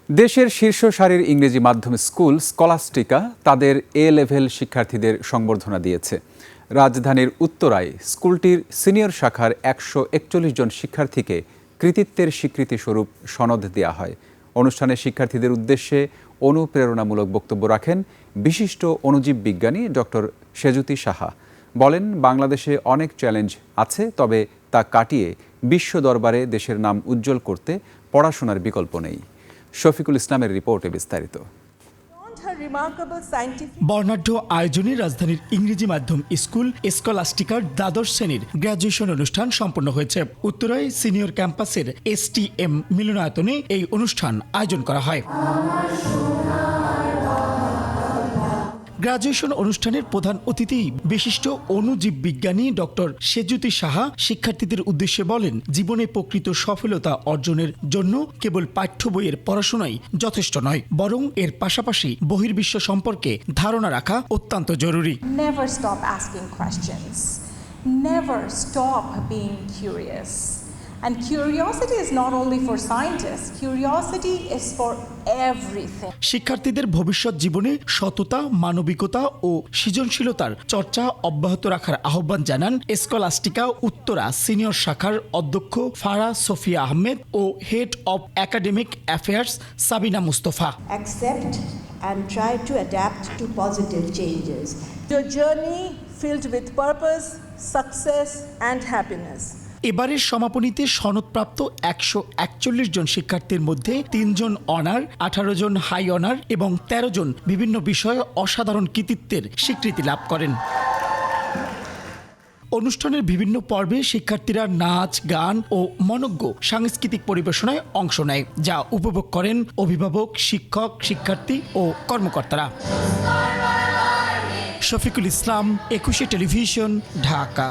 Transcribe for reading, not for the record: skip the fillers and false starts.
দেশের শীর্ষ সারির ইংরেজি মাধ্যম স্কুল স্কলাস্টিকা তাদের এ লেভেল শিক্ষার্থীদের সংবর্ধনা দিয়েছে। রাজধানীর উত্তরায় স্কুলটির সিনিয়র শাখার 141 জন শিক্ষার্থীকে কৃতিত্বের স্বীকৃতিস্বরূপ সনদ দেওয়া হয়। অনুষ্ঠানে শিক্ষার্থীদের উদ্দেশ্যে অনুপ্রেরণামূলক বক্তব্য রাখেন বিশিষ্ট অণুজীব বিজ্ঞানী ডক্টর সেজুতি সাহা। বলেন, বাংলাদেশে অনেক চ্যালেঞ্জ আছে, তবে তা কাটিয়ে বিশ্ব দরবারে দেশের নাম উজ্জ্বল করতে পড়াশোনার বিকল্প নেই। শফিকুল ইসলামের রিপোর্টে বিস্তারিত। বর্ণাঢ্য আয়োজনে রাজধানীর ইংরেজি মাধ্যম স্কুল স্কলাস্টিকার দ্বাদশ শ্রেণীর গ্র্যাজুয়েশন অনুষ্ঠান সম্পন্ন হয়েছে। উত্তরায় সিনিয়র ক্যাম্পাসের STM মিলনায়তনে এই অনুষ্ঠান আয়োজন করা হয়। গ্র্যাজুয়েশন অনুষ্ঠানের প্রধান অতিথি বিশিষ্ট অণুজীব বিজ্ঞানী ডক্টর সেজুতি সাহা শিক্ষার্থীদের উদ্দেশ্যে বলেন, জীবনে প্রকৃত সফলতা অর্জনের জন্য কেবল পাঠ্য বইয়ের পড়াশোনাই যথেষ্ট নয়, বরং এর পাশাপাশি বহির্বিশ্ব সম্পর্কে ধারণা রাখা অত্যন্ত জরুরি। Never stop asking questions. Never stop being curious. And curiosity is not only for scientists, curiosity is for everything. শিক্ষার্থীদের ভবিষ্যৎ জীবনে সততা, মানবিকতা ও সৃজনশীলতার চর্চা অব্যাহত রাখার আহ্বান জানান স্কলাস্টিকা উত্তরা সিনিয়র শাখার অধ্যক্ষ ফারা সোফিয়া আহমেদ ও head of academic affairs Sabina Mustafa. Accept and try to adapt to positive changes. Your journey filled with purpose, success and happiness. এবারের সমাপনীতে সনদপ্রাপ্ত 141 জন শিক্ষার্থীর মধ্যে 3 জন অনার, 18 জন হাই অনার এবং 13 জন বিভিন্ন বিষয়ে অসাধারণ কৃতিত্বের স্বীকৃতি লাভ করেন। অনুষ্ঠানের বিভিন্ন পর্বে শিক্ষার্থীরা নাচ, গান ও মনোজ্ঞ সাংস্কৃতিক পরিবেশনায় অংশ নেয়, যা উপভোগ করেন অভিভাবক, শিক্ষক, শিক্ষার্থী ও কর্মকর্তারা। শফিকুল ইসলাম, 21 টেলিভিশন, ঢাকা।